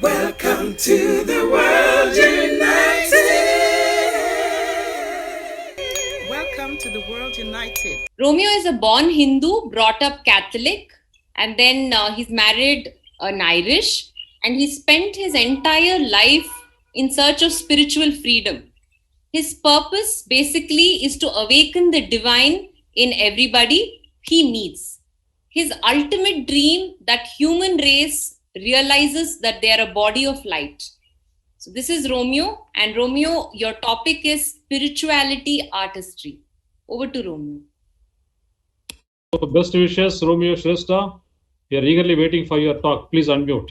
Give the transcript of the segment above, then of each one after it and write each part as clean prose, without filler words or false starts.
Welcome to the world united. Welcome to the world united. Romeo is a born Hindu, brought up Catholic, and then he's married an Irish, and he spent his entire life in search of spiritual freedom. His purpose basically is to awaken the divine in everybody he meets. His ultimate dream that human race realizes that they are a body of light. So this is Romeo, and Romeo, your topic is spirituality artistry. Over to Romeo. Best wishes, Romio Shrestha. We are eagerly waiting for your talk. Please unmute.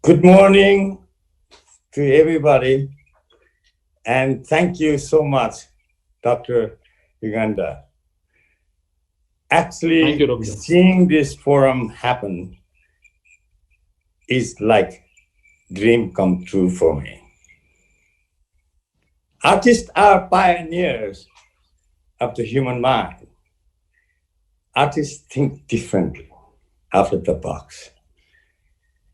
Good morning to everybody, and thank you so much, Dr. Yugandhar. Actually, Thank you, Romeo. seeing this forum happen is like dream come true for me. Artists are pioneers of the human mind. Artists think differently, out of the box.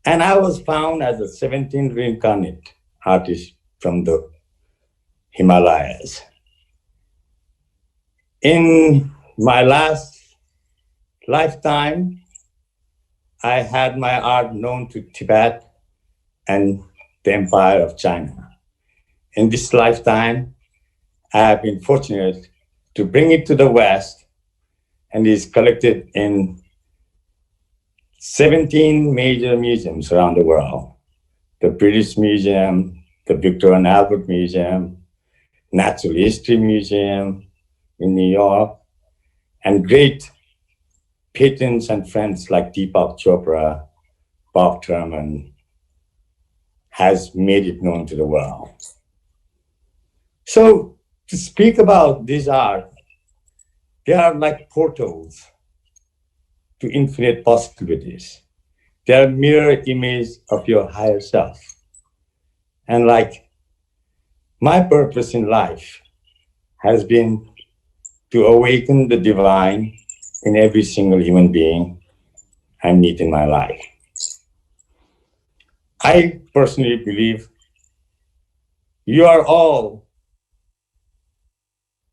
And I was found as a 17th reincarnate artist from the Himalayas. In my last lifetime, I had my art known to Tibet and the Empire of China. In this lifetime, I have been fortunate to bring it to the West, and is collected in 17 major museums around the world. The British Museum, the Victor and Albert Museum, Natural History Museum in New York, and great patrons and friends like Deepak Chopra, Bob Thurman, has made it known to the world. So to speak about this art, they are like portals to infinite possibilities. They are mirror image of your higher self. And like my purpose in life has been to awaken the divine in every single human being I meet in my life. I personally believe you are all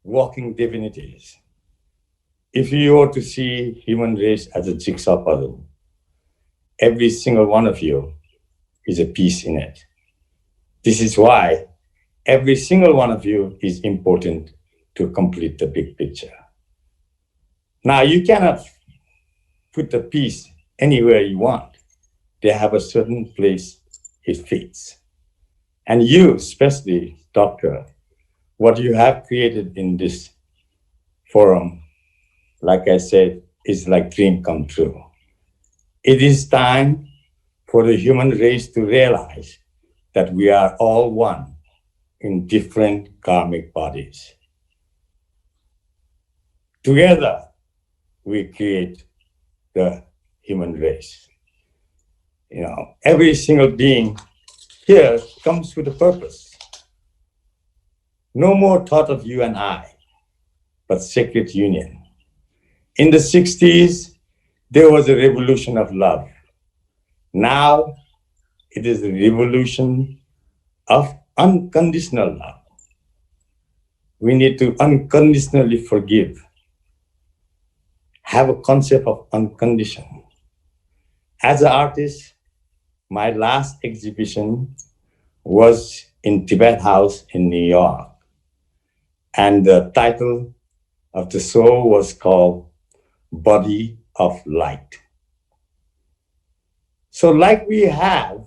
walking divinities. If you were to see human race as a jigsaw puzzle, every single one of you is a piece in it. This is why every single one of you is important to complete the big picture. Now, you cannot put the piece anywhere you want. They have a certain place it fits. And you, especially, Doctor, what you have created in this forum, like I said, is like dream come true. It is time for the human race to realize that we are all one in different karmic bodies. Together, we create the human race. You know, every single being here comes with a purpose. No more thought of you and I, but sacred union. In the 60s, there was a revolution of love. Now, it is a revolution of unconditional love. We need to unconditionally forgive, have a concept of unconditional. As an artist, my last exhibition was in Tibet House in New York. And the title of the show was called Body of Light. So like we have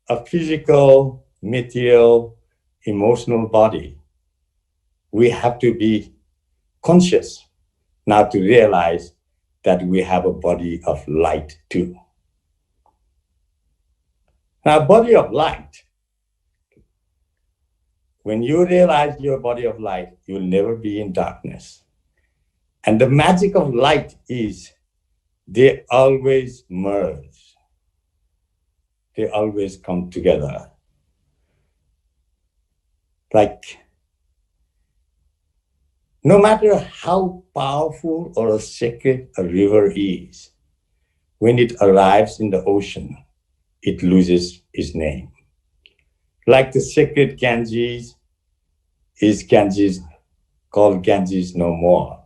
a physical, material, emotional body, we have to be conscious now to realize that we have a body of light too. Now, body of light, when you realize your body of light, you'll never be in darkness. And the magic of light is they always merge. They always come together. Like No matter how powerful or sacred a river is, when it arrives in the ocean, it loses its name. Like the sacred Ganges is Ganges called Ganges no more,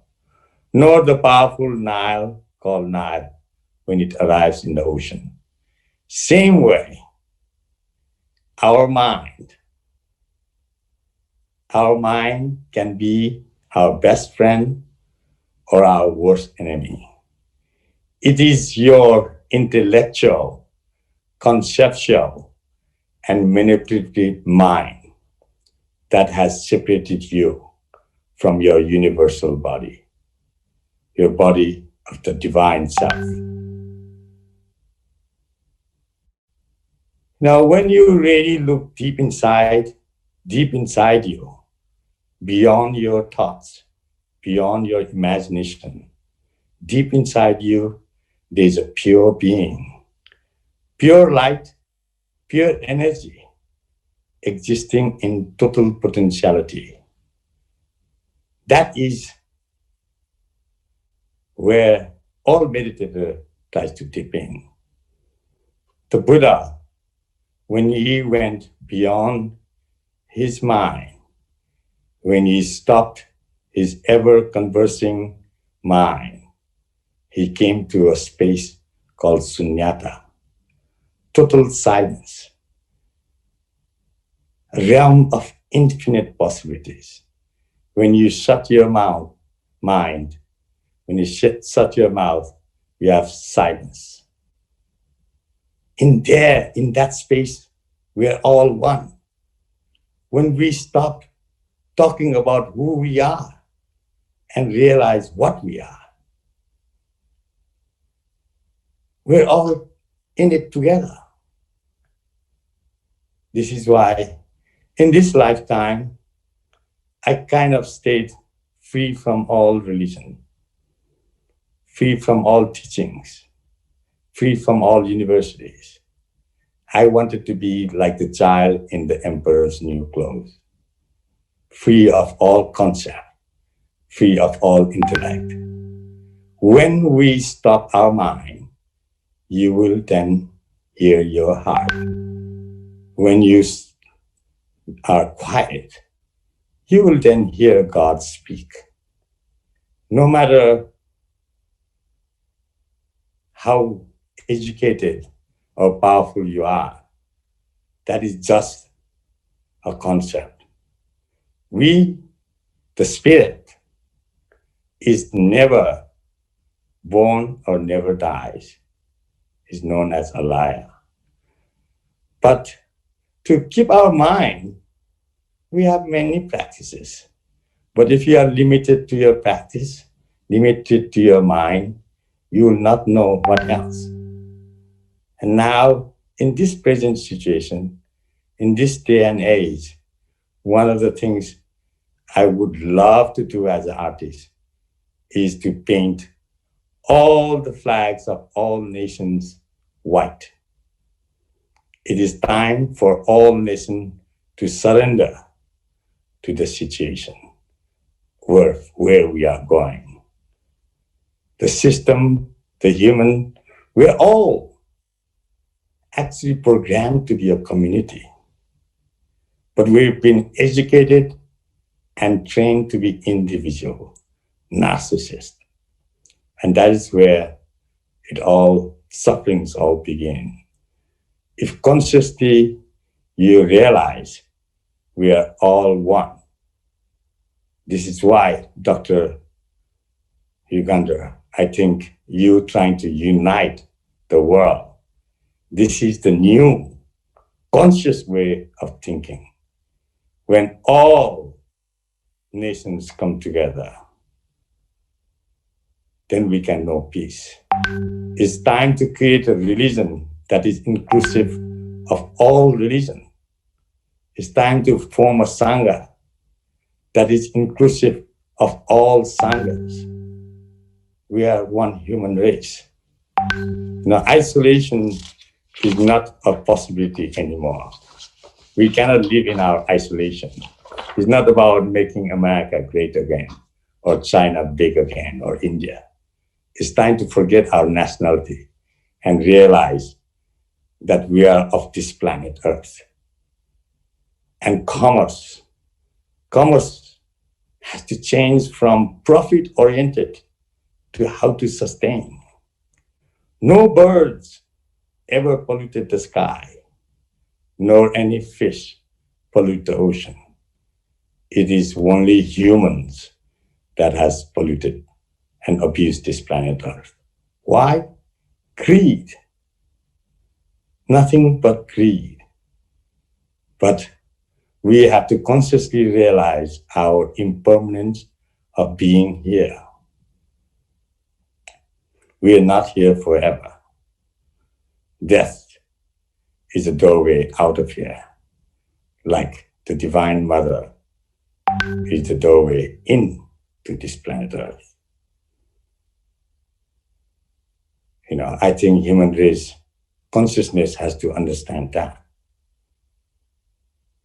nor the powerful Nile called Nile when it arrives in the ocean. Same way, our mind can be our best friend or our worst enemy. It is your intellectual, conceptual, and manipulative mind that has separated you from your universal body, your body of the divine self. Now, when you really look deep inside you, beyond your thoughts, beyond your imagination, deep inside you, there's a pure being, pure light, pure energy, existing in total potentiality. That is where all meditator tries to dip in. The Buddha, when he went beyond his mind, when he stopped his ever-conversing mind, he came to a space called sunyata, total silence, a realm of infinite possibilities. When you shut your mind, when you shut your mouth, you have silence. In that space, we are all one. When we stop talking about who we are and realize what we are, we're all in it together. This is why in this lifetime, I kind of stayed free from all religion, free from all teachings, free from all universities. I wanted to be like the child in the emperor's new clothes, free of all concept, free of all intellect. When we stop our mind, you will then hear your heart. When you are quiet, you will then hear God speak. No matter how educated or powerful you are, that is just a concept. We, the spirit, is never born or never dies, is known as a liar. But to keep our mind, we have many practices. But if you are limited to your practice, limited to your mind, you will not know what else. And now, in this present situation, in this day and age, one of the things I would love to do as an artist is to paint all the flags of all nations white. It is time for all nations to surrender to the situation where we are going. The system, the human, we're all actually programmed to be a community. But we've been educated and trained to be individual, narcissist. And that is where sufferings all begin. If consciously you realize we are all one, this is why, Dr. Yugandhar, I think you trying to unite the world. This is the new conscious way of thinking. When all nations come together, then we can know peace. It's time to create a religion that is inclusive of all religion. It's time to form a Sangha that is inclusive of all Sanghas. We are one human race. Now, isolation is not a possibility anymore. We cannot live in our isolation. It's not about making America great again or China big again, or India. It's time to forget our nationality and realize that we are of this planet Earth. And commerce has to change from profit-oriented to how to sustain. No birds ever polluted the sky, nor any fish pollute the ocean. It is only humans that has polluted and abused this planet Earth. Why? Greed. Nothing but greed. But we have to consciously realize our impermanence of being here. We are not here forever. Death is a doorway out of here, like the Divine Mother is the doorway into this planet Earth. I think human race consciousness has to understand that.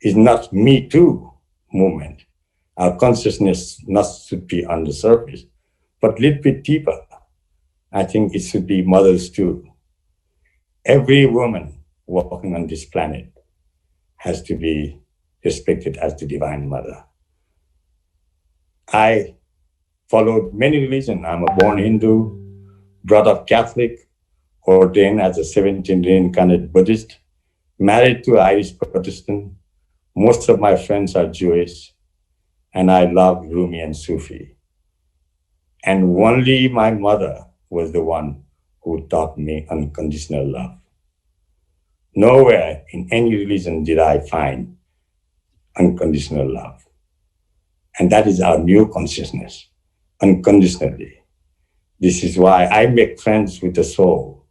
It's not me too movement. Our consciousness not should be on the surface, but a little bit deeper. I think it should be mothers too. Every woman walking on this planet has to be respected as the Divine Mother. I followed many religions. I'm a born Hindu, brought up Catholic, ordained as a 17th reincarnated Buddhist, married to Irish Protestant. Most of my friends are Jewish, and I love Rumi and Sufi. And only my mother was the one who taught me unconditional love. Nowhere in any religion did I find unconditional love. And that is our new consciousness, unconditionally. This is why I make friends with the soul,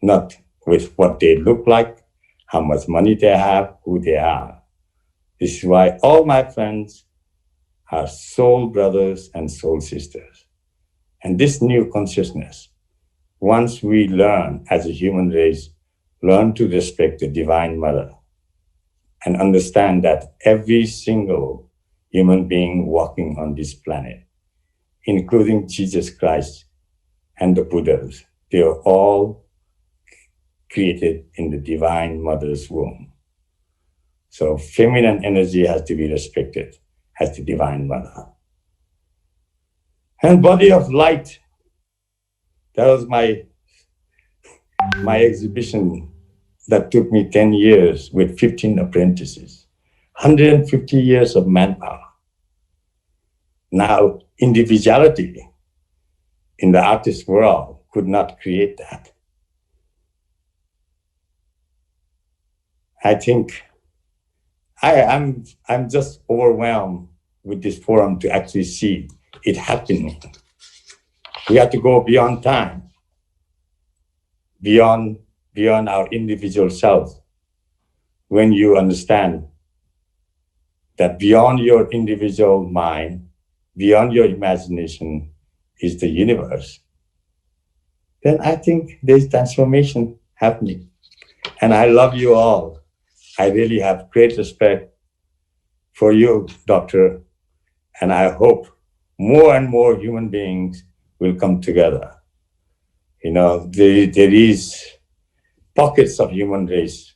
not with what they look like, how much money they have, who they are. This is why all my friends are soul brothers and soul sisters. And this new consciousness, once we learn as a human race, learn to respect the Divine Mother and understand that every single human being walking on this planet, including Jesus Christ and the Buddhas, they are all created in the Divine Mother's womb. So feminine energy has to be respected as the Divine Mother. And body of light, that was my exhibition that took me 10 years with 15 apprentices, 150 years of manpower. Now, individuality in the artist world could not create that. I think I'm just overwhelmed with this forum to actually see it happening. We have to go beyond time, beyond our individual self. When you understand that beyond your individual mind, beyond your imagination is the universe, then I think there's transformation happening. And I love you all. I really have great respect for you, Doctor, and I hope more and more human beings will come together. There is pockets of human race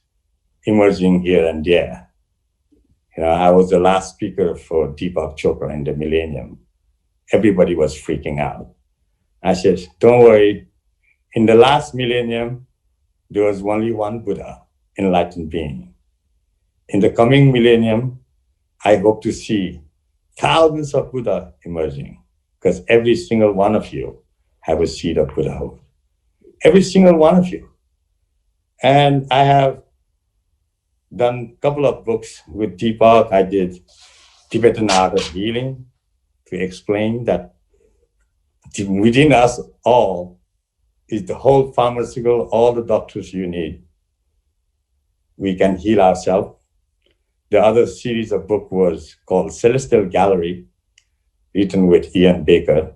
emerging here and there. I was the last speaker for Deepak Chopra in the millennium. Everybody was freaking out. I said, don't worry. In the last millennium, there was only one Buddha, enlightened being. In the coming millennium, I hope to see thousands of Buddha emerging, because every single one of you have a seed of Buddhahood. Every single one of you. And I have done a couple of books with Deepak. I did Tibetan Art of Healing to explain that within us all is the whole pharmaceutical, all the doctors you need. We can heal ourselves. The other series of book was called Celestial Gallery, written with Ian Baker,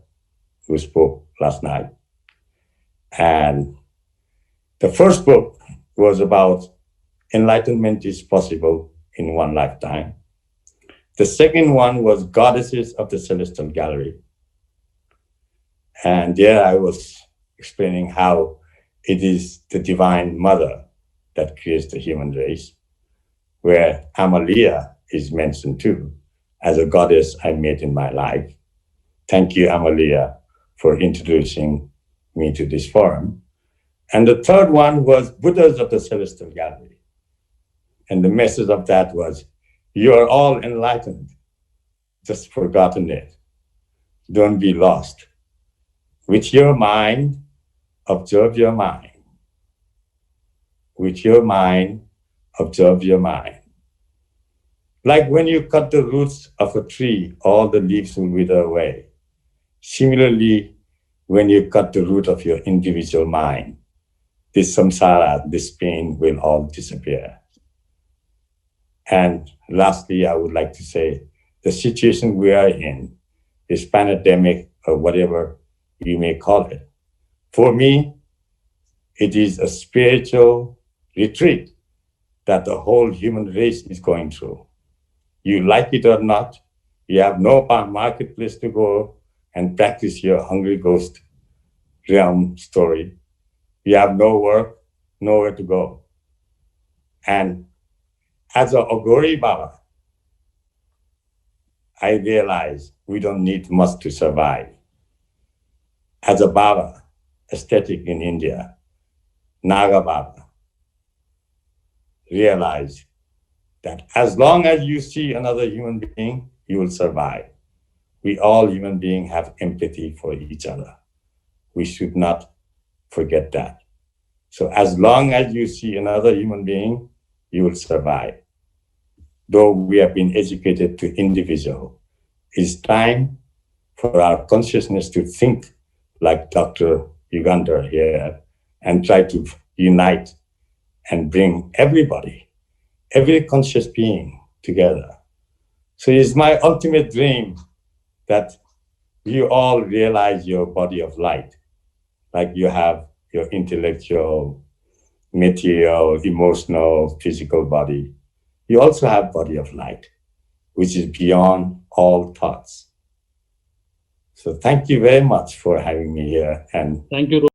who spoke last night. And the first book was about enlightenment is possible in one lifetime. The second one was Goddesses of the Celestial Gallery. And there I was explaining how it is the Divine Mother that creates the human race, where Amalia is mentioned too as a goddess I met in my life. Thank you, Amalia, for introducing me to this forum. And the third one was Buddhas of the Celestial Gallery. And the message of that was, you are all enlightened, just forgotten it. Don't be lost. With your mind, observe your mind. With your mind, observe your mind. Like when you cut the roots of a tree, all the leaves will wither away. Similarly, when you cut the root of your individual mind, this samsara, this pain will all disappear. And lastly, I would like to say, the situation we are in, this pandemic or whatever you may call it, for me, it is a spiritual retreat that the whole human race is going through. You like it or not, you have no marketplace to go and practice your hungry ghost realm story. You have no work, nowhere to go. And as a Ogori Baba, I realize we don't need much to survive. As a Baba, aesthetic in India, Naga Baba, realize that as long as you see another human being, you will survive. We all human beings have empathy for each other. We should not forget that. So as long as you see another human being, you will survive. Though we have been educated to individual, it's time for our consciousness to think like Dr. Yugandhar here and try to unite and bring everybody, every conscious being together. So it's my ultimate dream that you all realize your body of light, like you have your intellectual, material, emotional, physical body. You also have body of light, which is beyond all thoughts. So thank you very much for having me here. And Thank you,